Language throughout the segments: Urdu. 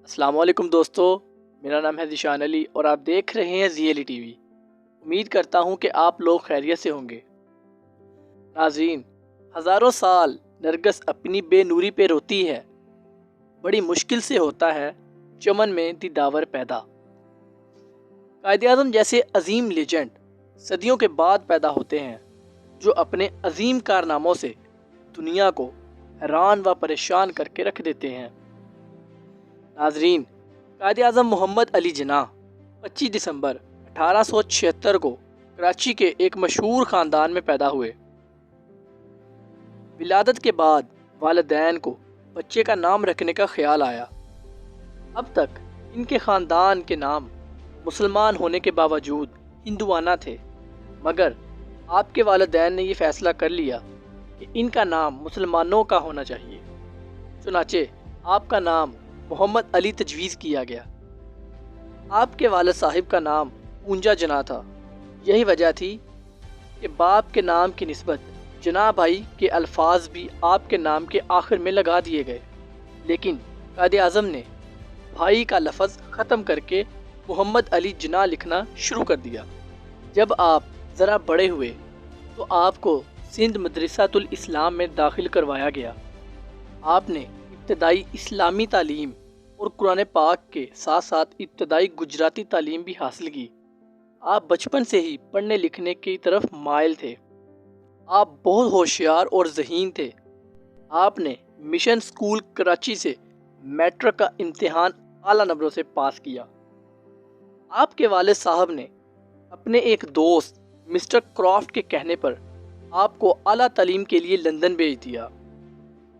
السلام علیکم دوستو، میرا نام ہے ذیشان علی اور آپ دیکھ رہے ہیں زی علی ٹی وی۔ امید کرتا ہوں کہ آپ لوگ خیریت سے ہوں گے۔ ناظرین، ہزاروں سال نرگس اپنی بے نوری پہ روتی ہے، بڑی مشکل سے ہوتا ہے چمن میں دیداور پیدا۔ قائد اعظم جیسے عظیم لیجنڈ صدیوں کے بعد پیدا ہوتے ہیں، جو اپنے عظیم کارناموں سے دنیا کو حیران و پریشان کر کے رکھ دیتے ہیں۔ ناظرین، قائد اعظم محمد علی جناح 25 دسمبر 1876 کو کراچی کے ایک مشہور خاندان میں پیدا ہوئے۔ ولادت کے بعد والدین کو بچے کا نام رکھنے کا خیال آیا۔ اب تک ان کے خاندان کے نام مسلمان ہونے کے باوجود ہندوانہ تھے، مگر آپ کے والدین نے یہ فیصلہ کر لیا کہ ان کا نام مسلمانوں کا ہونا چاہیے۔ چنانچہ آپ کا نام محمد علی تجویز کیا گیا۔ آپ کے والد صاحب کا نام پونجا جناح تھا۔ یہی وجہ تھی کہ باپ کے نام کی نسبت جناح بھائی کے الفاظ بھی آپ کے نام کے آخر میں لگا دیے گئے، لیکن قائد اعظم نے بھائی کا لفظ ختم کر کے محمد علی جناح لکھنا شروع کر دیا۔ جب آپ ذرا بڑے ہوئے تو آپ کو سندھ مدرسۃ الاسلام میں داخل کروایا گیا۔ آپ نے ابتدائی اسلامی تعلیم اور قرآن پاک کے ساتھ ساتھ ابتدائی گجراتی تعلیم بھی حاصل کی۔ آپ بچپن سے ہی پڑھنے لکھنے کی طرف مائل تھے۔ آپ بہت ہوشیار اور ذہین تھے۔ آپ نے مشن اسکول کراچی سے میٹرک کا امتحان اعلیٰ نمبروں سے پاس کیا۔ آپ کے والد صاحب نے اپنے ایک دوست مسٹر کرافٹ کے کہنے پر آپ کو اعلیٰ تعلیم کے لیے لندن بھیج دیا۔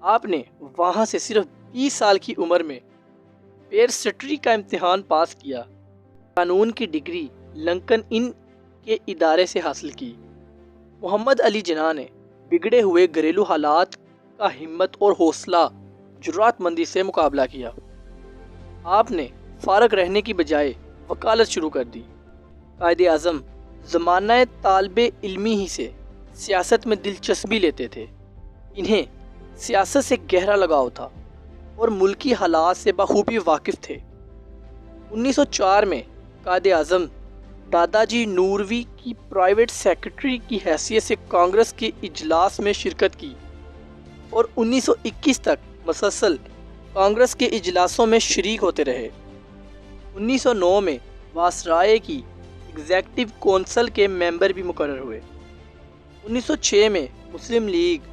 آپ نے وہاں سے صرف 20 سال کی عمر میں بیرسٹری کا امتحان پاس کیا۔ قانون کی ڈگری لنکن ان کے ادارے سے حاصل کی۔ محمد علی جناح نے بگڑے ہوئے گھریلو حالات کا ہمت اور حوصلہ جرات مندی سے مقابلہ کیا۔ آپ نے فارغ رہنے کی بجائے وکالت شروع کر دی۔ قائد اعظم زمانہ طالب علمی ہی سے سیاست میں دلچسپی لیتے تھے۔ انہیں سیاست سے گہرا لگاؤ تھا اور ملکی حالات سے بخوبی واقف تھے۔ 1904 میں قائد اعظم دادا جی نوروی کی پرائیویٹ سیکرٹری کی حیثیت سے کانگریس کے اجلاس میں شرکت کی اور 1921 تک مسلسل کانگریس کے اجلاسوں میں شریک ہوتے رہے۔ 1909 میں وائسرائے کی ایگزیکٹو کونسل کے ممبر بھی مقرر ہوئے۔ 1906 میں مسلم لیگ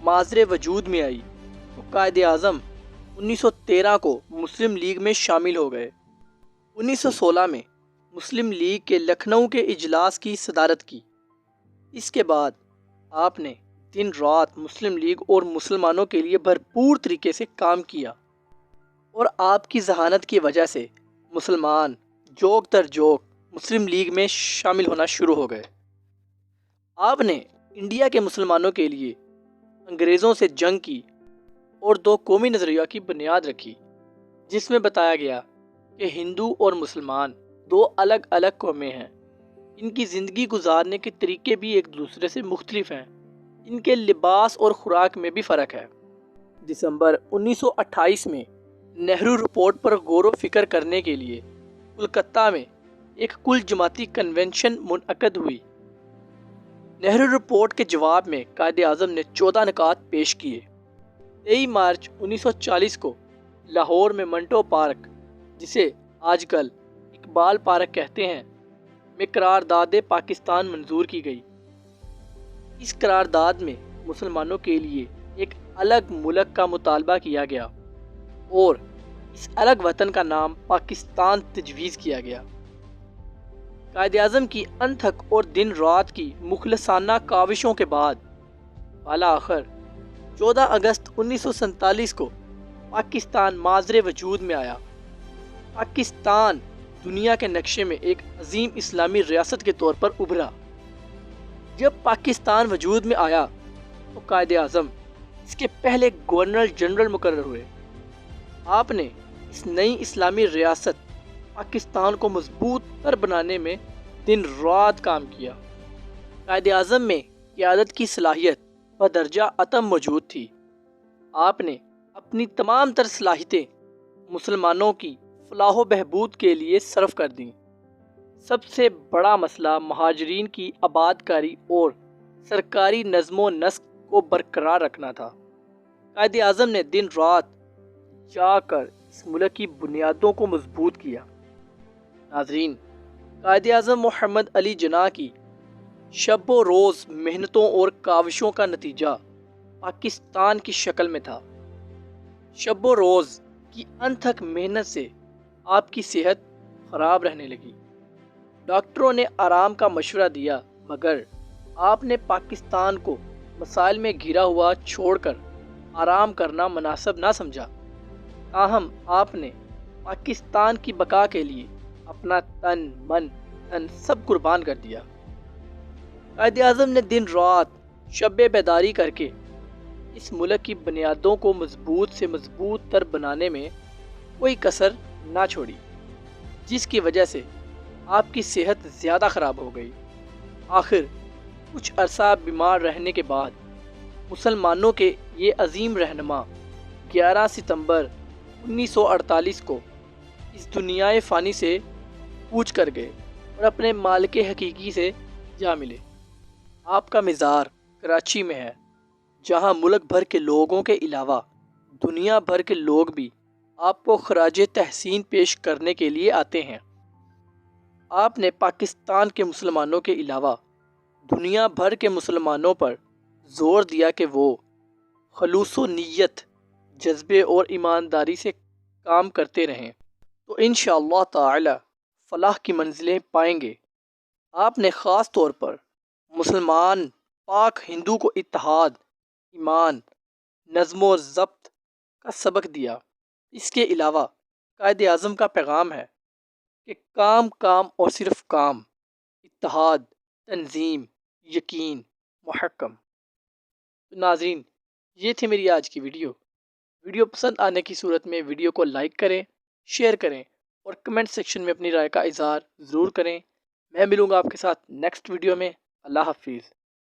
معاذر وجود میں آئی تو قائد اعظم 1913 کو مسلم لیگ میں شامل ہو گئے۔ 1916 میں مسلم لیگ کے لکھنؤ کے اجلاس کی صدارت کی۔ اس کے بعد آپ نے دن رات مسلم لیگ اور مسلمانوں کے لیے بھرپور طریقے سے کام کیا اور آپ کی ذہانت کی وجہ سے مسلمان جوک در جوک مسلم لیگ میں شامل ہونا شروع ہو گئے۔ آپ نے انڈیا کے مسلمانوں کے لیے انگریزوں سے جنگ کی اور دو قومی نظریہ کی بنیاد رکھی، جس میں بتایا گیا کہ ہندو اور مسلمان دو الگ الگ قومیں ہیں، ان کی زندگی گزارنے کے طریقے بھی ایک دوسرے سے مختلف ہیں، ان کے لباس اور خوراک میں بھی فرق ہے۔ دسمبر 1928 میں نہرو رپورٹ پر غور و فکر کرنے کے لیے کولکتہ میں ایک کل جماعتی کنونشن منعقد ہوئی۔ نہرو رپورٹ کے جواب میں قائد اعظم نے 14 نکات پیش کیے۔ 23 مارچ 1940 کو لاہور میں منٹو پارک، جسے آج کل اقبال پارک کہتے ہیں، میں قرارداد پاکستان منظور کی گئی۔ اس قرارداد میں مسلمانوں کے لیے ایک الگ ملک کا مطالبہ کیا گیا اور اس الگ وطن کا نام پاکستان تجویز کیا گیا۔ قائد اعظم کی انتھک اور دن رات کی مخلصانہ کاوشوں کے بعد بالآخر 14 اگست 1947 کو پاکستان معاذر وجود میں آیا۔ پاکستان دنیا کے نقشے میں ایک عظیم اسلامی ریاست کے طور پر ابھرا۔ جب پاکستان وجود میں آیا تو قائد اعظم اس کے پہلے گورنر جنرل مقرر ہوئے۔ آپ نے اس نئی اسلامی ریاست پاکستان کو مضبوط تر بنانے میں دن رات کام کیا۔ قائد اعظم میں قیادت کی صلاحیت بدرجہ عتم موجود تھی۔ آپ نے اپنی تمام تر صلاحیتیں مسلمانوں کی فلاح و بہبود کے لیے صرف کر دیں۔ سب سے بڑا مسئلہ مہاجرین کی آباد کاری اور سرکاری نظم و نسق کو برقرار رکھنا تھا۔ قائد اعظم نے دن رات جا کر اس ملک کی بنیادوں کو مضبوط کیا۔ ناظرین، قائد اعظم محمد علی جناح کی شب و روز محنتوں اور کاوشوں کا نتیجہ پاکستان کی شکل میں تھا۔ شب و روز کی انتھک محنت سے آپ کی صحت خراب رہنے لگی۔ ڈاکٹروں نے آرام کا مشورہ دیا، مگر آپ نے پاکستان کو مسائل میں گھرا ہوا چھوڑ کر آرام کرنا مناسب نہ سمجھا۔ تاہم آپ نے پاکستان کی بقا کے لیے اپنا تن من دھن سب قربان کر دیا۔ قائد اعظم نے دن رات شب بیداری کر کے اس ملک کی بنیادوں کو مضبوط سے مضبوط تر بنانے میں کوئی کسر نہ چھوڑی، جس کی وجہ سے آپ کی صحت زیادہ خراب ہو گئی۔ آخر کچھ عرصہ بیمار رہنے کے بعد مسلمانوں کے یہ عظیم رہنما 11 ستمبر 1948 کو اس دنیائے فانی سے کوچ کر گئے اور اپنے مالک حقیقی سے جا ملے۔ آپ کا مزار کراچی میں ہے، جہاں ملک بھر کے لوگوں کے علاوہ دنیا بھر کے لوگ بھی آپ کو خراج تحسین پیش کرنے کے لیے آتے ہیں۔ آپ نے پاکستان کے مسلمانوں کے علاوہ دنیا بھر کے مسلمانوں پر زور دیا کہ وہ خلوص و نیت، جذبے اور ایمانداری سے کام کرتے رہیں تو انشاءاللہ تعالی فلاح کی منزلیں پائیں گے۔ آپ نے خاص طور پر مسلمان پاک ہندو کو اتحاد، ایمان، نظم و ضبط کا سبق دیا۔ اس کے علاوہ قائد اعظم کا پیغام ہے کہ کام کام اور صرف کام، اتحاد، تنظیم، یقین، محکم۔ ناظرین، یہ تھی میری آج کی ویڈیو پسند آنے کی صورت میں ویڈیو کو لائک کریں، شیئر کریں اور کمنٹ سیکشن میں اپنی رائے کا اظہار ضرور کریں۔ میں ملوں گا آپ کے ساتھ نیکسٹ ویڈیو میں۔ اللہ حافظ۔